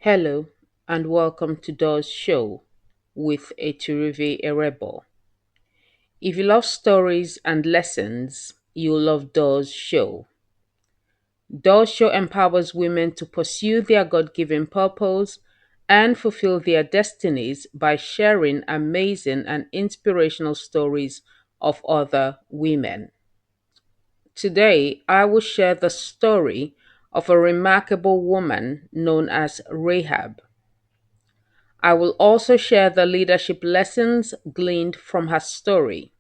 Hello and welcome to DOZ Show with Eturive Erebo. If you love stories and lessons, you'll love DOZ Show. DOZ Show empowers women to pursue their God given purpose and fulfill their destinies by sharing amazing and inspirational stories of other women. Today, I will share the story of a remarkable woman known as Rahab. I will also share the leadership lessons gleaned from her story.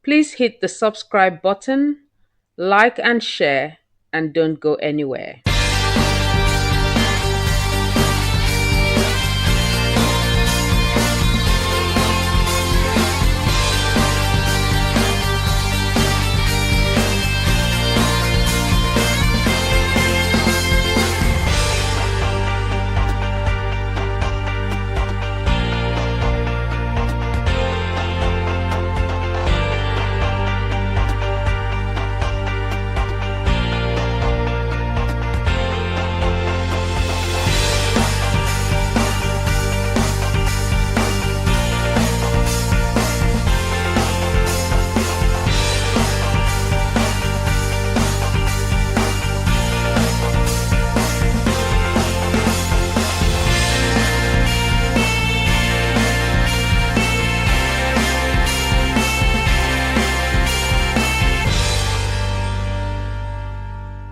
Please hit the subscribe button, like and share, and don't go anywhere.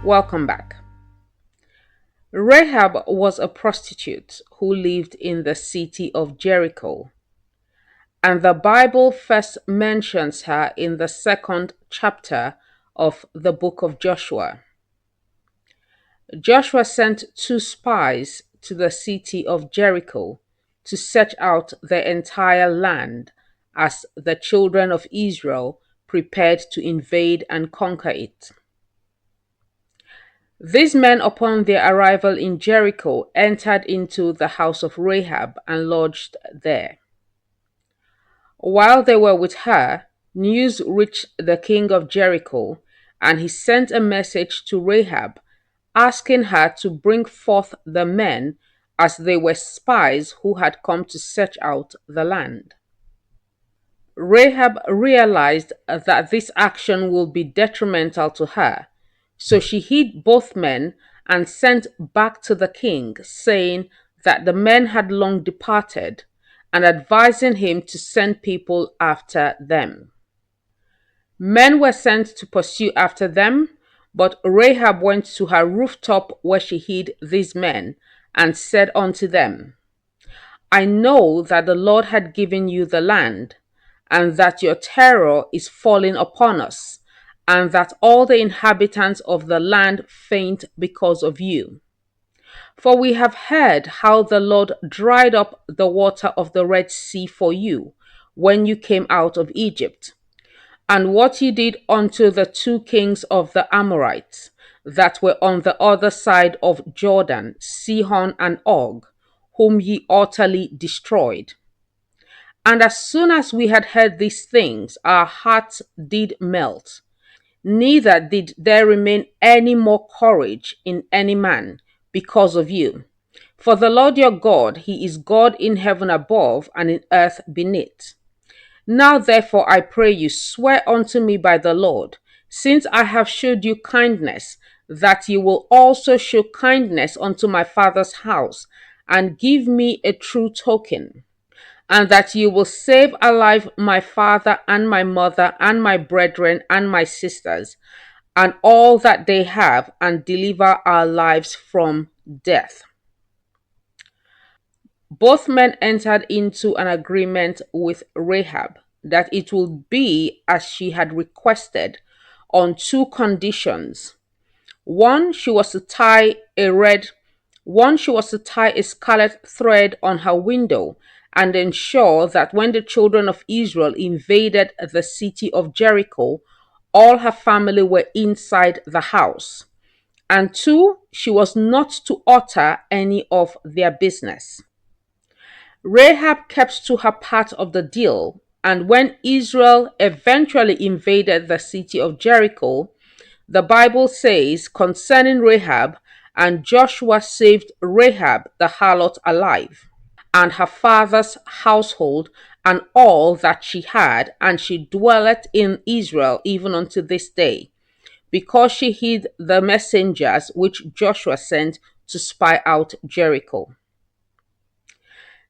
Welcome back. Rahab was a prostitute who lived in the city of Jericho, and the Bible first mentions her in the second chapter of the book of Joshua. Joshua sent two spies to the city of Jericho to search out the entire land as the children of Israel prepared to invade and conquer it. These men, upon their arrival in Jericho, entered into the house of Rahab and lodged there. While they were with her, news reached the king of Jericho, and he sent a message to Rahab asking her to bring forth the men, as they were spies who had come to search out the land. Rahab realized that this action would be detrimental to her, so she hid both men and sent back to the king, saying that the men had long departed, and advising him to send people after them. Men were sent to pursue after them, but Rahab went to her rooftop where she hid these men and said unto them, I know that the Lord had given you the land, and that your terror is falling upon us, and that all the inhabitants of the land faint because of you. For we have heard how the Lord dried up the water of the Red Sea for you when you came out of Egypt, and what you did unto the two kings of the Amorites that were on the other side of Jordan, Sihon and Og, whom ye utterly destroyed. And as soon as we had heard these things, our hearts did melt. Neither did there remain any more courage in any man because of you. For the Lord your God, he is God in heaven above and in earth beneath. Now therefore I pray you, swear unto me by the Lord, since I have shewed you kindness, that you will also show kindness unto my father's house, and give me a true token, and that you will save alive my father and my mother and my brethren and my sisters, and all that they have, and deliver our lives from death. Both men entered into an agreement with Rahab that it would be as she had requested on two conditions. One, she was to tie a scarlet thread on her window and ensure that when the children of Israel invaded the city of Jericho, all her family were inside the house. And two, she was not to utter any of their business. Rahab kept to her part of the deal, and when Israel eventually invaded the city of Jericho, the Bible says concerning Rahab, and Joshua saved Rahab the harlot alive, and her father's household, and all that she had, and she dwelleth in Israel even unto this day, because she hid the messengers which Joshua sent to spy out Jericho.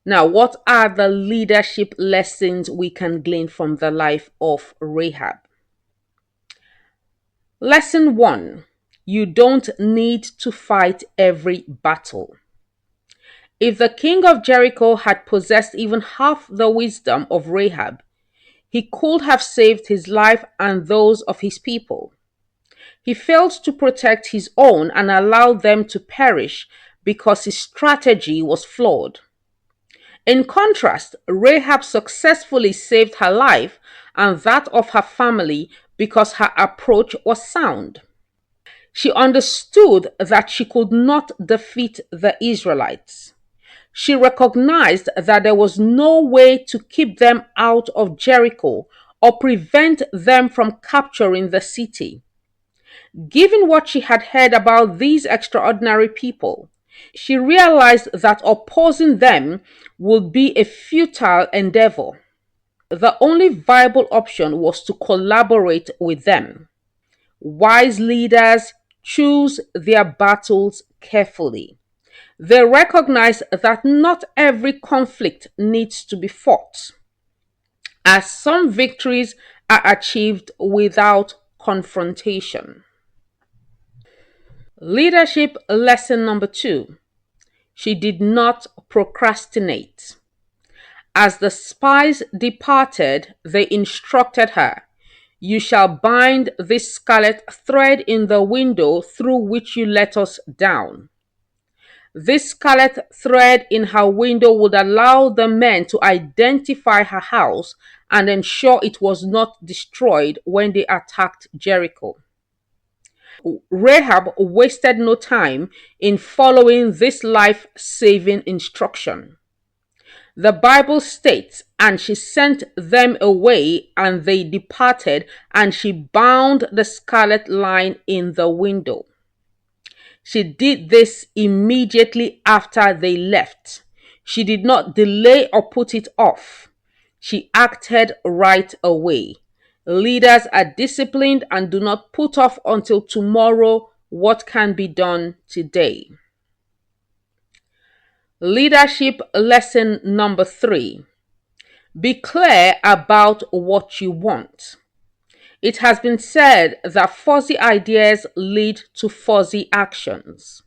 Now, what are the leadership lessons we can glean from the life of Rahab? Lesson 1: you don't need to fight every battle. If the king of Jericho had possessed even half the wisdom of Rahab, he could have saved his life and those of his people. He failed to protect his own and allowed them to perish because his strategy was flawed. In contrast, Rahab successfully saved her life and that of her family because her approach was sound. She understood that she could not defeat the Israelites. She recognized that there was no way to keep them out of Jericho or prevent them from capturing the city. Given what she had heard about these extraordinary people, she realized that opposing them would be a futile endeavor. The only viable option was to collaborate with them. Wise leaders choose their battles carefully. They recognize that not every conflict needs to be fought, as some victories are achieved without confrontation. Leadership lesson number 2: she did not procrastinate. As the spies departed, they instructed her, "You shall bind this scarlet thread in the window through which you let us down." This scarlet thread in her window would allow the men to identify her house and ensure it was not destroyed when they attacked Jericho. Rahab wasted no time in following this life-saving instruction. The Bible states, "And she sent them away, and they departed, and she bound the scarlet line in the window." She did this immediately after they left. She did not delay or put it off. She acted right away. Leaders are disciplined and do not put off until tomorrow what can be done today. Leadership lesson number 3: be clear about what you want. It has been said that fuzzy ideas lead to fuzzy actions.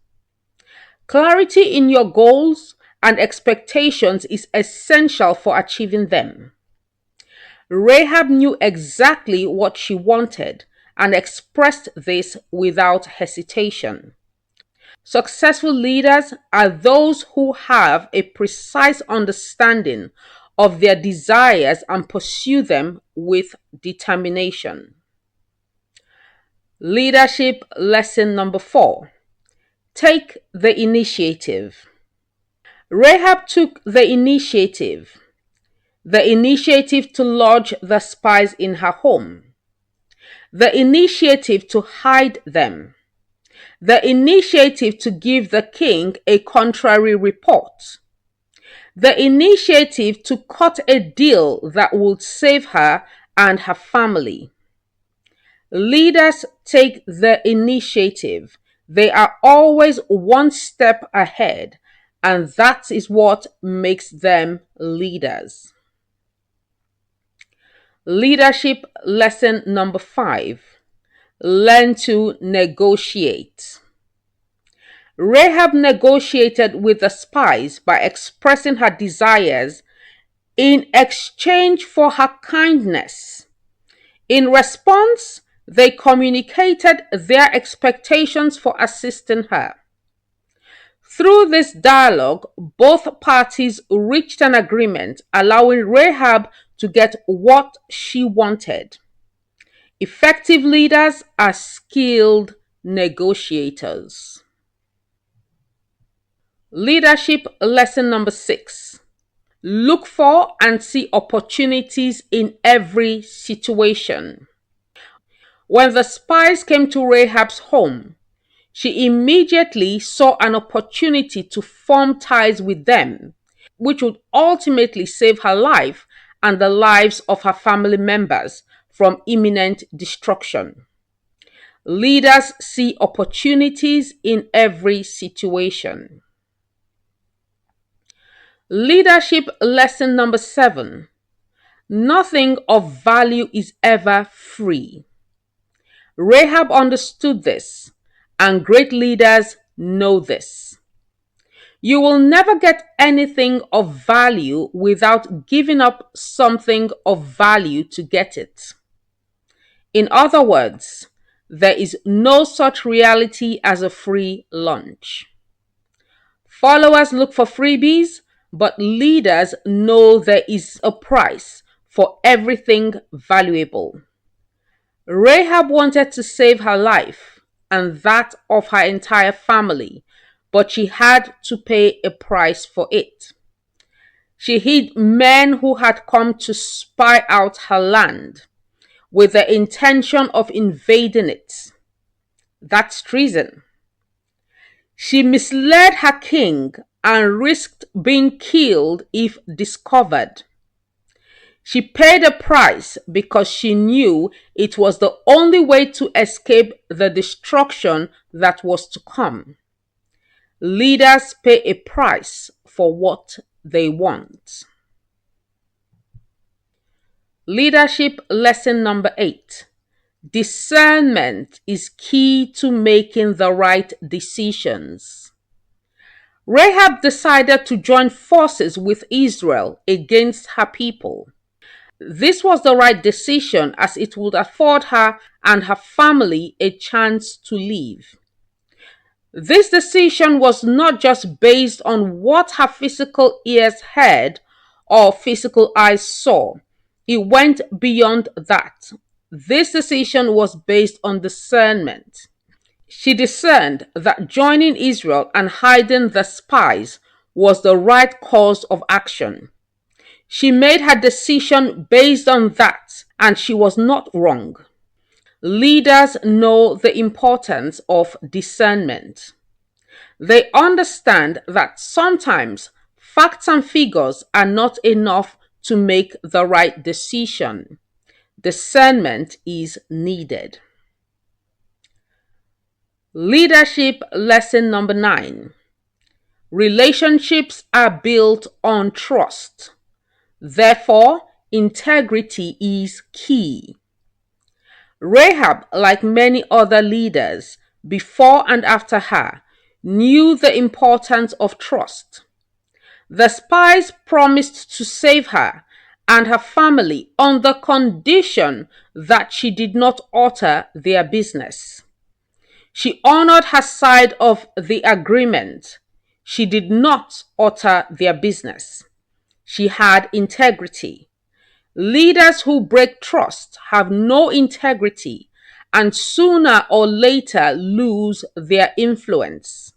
Clarity in your goals and expectations is essential for achieving them. Rahab knew exactly what she wanted and expressed this without hesitation. Successful leaders are those who have a precise understanding of their desires and pursue them with determination. Leadership lesson number 4: take the initiative. Rahab took the initiative to lodge the spies in her home, the initiative to hide them, the initiative to give the king a contrary report, the initiative to cut a deal that would save her and her family. Leaders take the initiative. They are always one step ahead, and that is what makes them leaders. Leadership lesson number 5: learn to negotiate. Rahab negotiated with the spies by expressing her desires in exchange for her kindness. In response, they communicated their expectations for assisting her. Through this dialogue, both parties reached an agreement, allowing Rahab to get what she wanted. Effective leaders are skilled negotiators. Leadership lesson number 6: look for and see opportunities in every situation. When the spies came to Rahab's home, She immediately saw an opportunity to form ties with them, which would ultimately save her life and the lives of her family members from imminent destruction. Leaders see opportunities in every situation. Leadership lesson number 7. Nothing of value is ever free. Rahab understood this, and great leaders know this. You will never get anything of value without giving up something of value to get it. In other words, there is no such reality as a free lunch. Followers look for freebies, but leaders know there is a price for everything valuable. Rahab wanted to save her life and that of her entire family, but she had to pay a price for it. She hid men who had come to spy out her land with the intention of invading it. That's treason. She misled her king and risked being killed if discovered. She paid a price because she knew it was the only way to escape the destruction that was to come. Leaders pay a price for what they want. Leadership lesson number 8. Discernment is key to making the right decisions. Rahab decided to join forces with Israel against her people. This was the right decision as it would afford her and her family a chance to live. This decision was not just based on what her physical ears heard or physical eyes saw. It went beyond that. This decision was based on discernment. She discerned that joining Israel and hiding the spies was the right course of action. She made her decision based on that, and she was not wrong. Leaders know the importance of discernment. They understand that sometimes facts and figures are not enough to make the right decision. Discernment is needed. Leadership lesson number 9. Relationships are built on trust. Therefore, integrity is key. Rahab, like many other leaders before and after her, knew the importance of trust. The spies promised to save her and her family on the condition that she did not alter their business. She honored her side of the agreement. She did not alter their business. She had integrity. Leaders who break trust have no integrity and sooner or later lose their influence.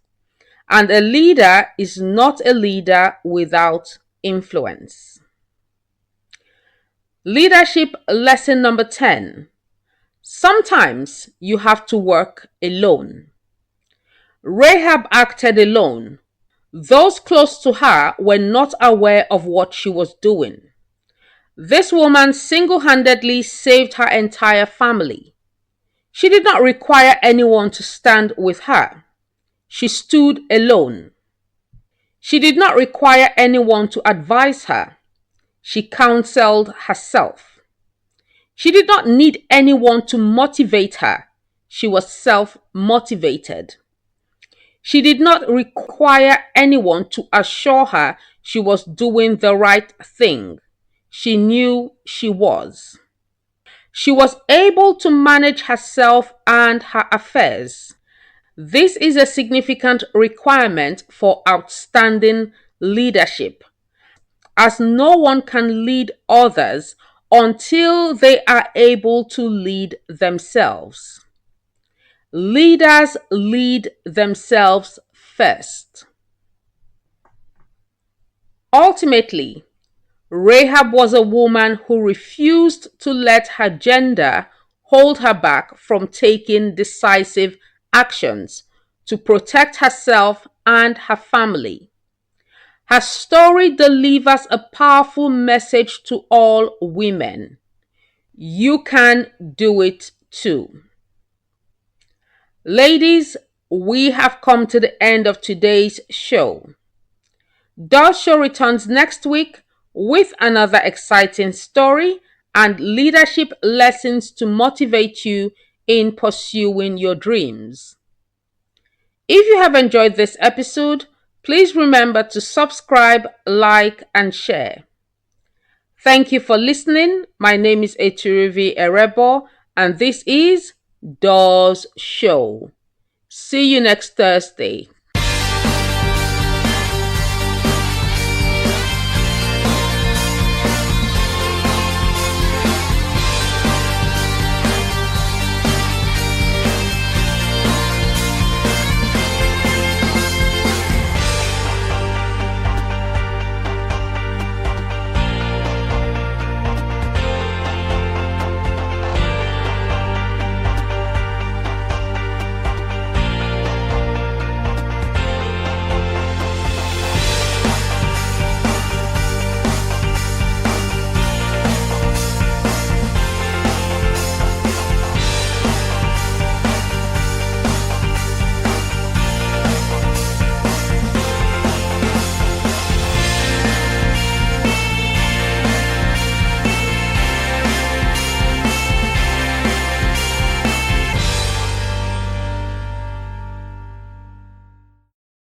And a leader is not a leader without influence. Leadership lesson number 10. Sometimes you have to work alone. Rahab acted alone. Those close to her were not aware of what she was doing. This woman single-handedly saved her entire family. She did not require anyone to stand with her. She stood alone. She did not require anyone to advise her. She counseled herself. She did not need anyone to motivate her. She was self-motivated. She did not require anyone to assure her she was doing the right thing. She knew she was. She was able to manage herself and her affairs. This is a significant requirement for outstanding leadership, as no one can lead others until they are able to lead themselves. Leaders lead themselves first. Ultimately, Rahab was a woman who refused to let her gender hold her back from taking decisive actions, to protect herself and her family. Her story delivers a powerful message to all women. You can do it too. Ladies, we have come to the end of today's show. DOZ Show returns next week with another exciting story and leadership lessons to motivate you in pursuing your dreams. If you have enjoyed this episode, please remember to subscribe, like, and share. Thank you for listening. My name is Eturivi Erebo, and this is DOZ Show. See you next Thursday.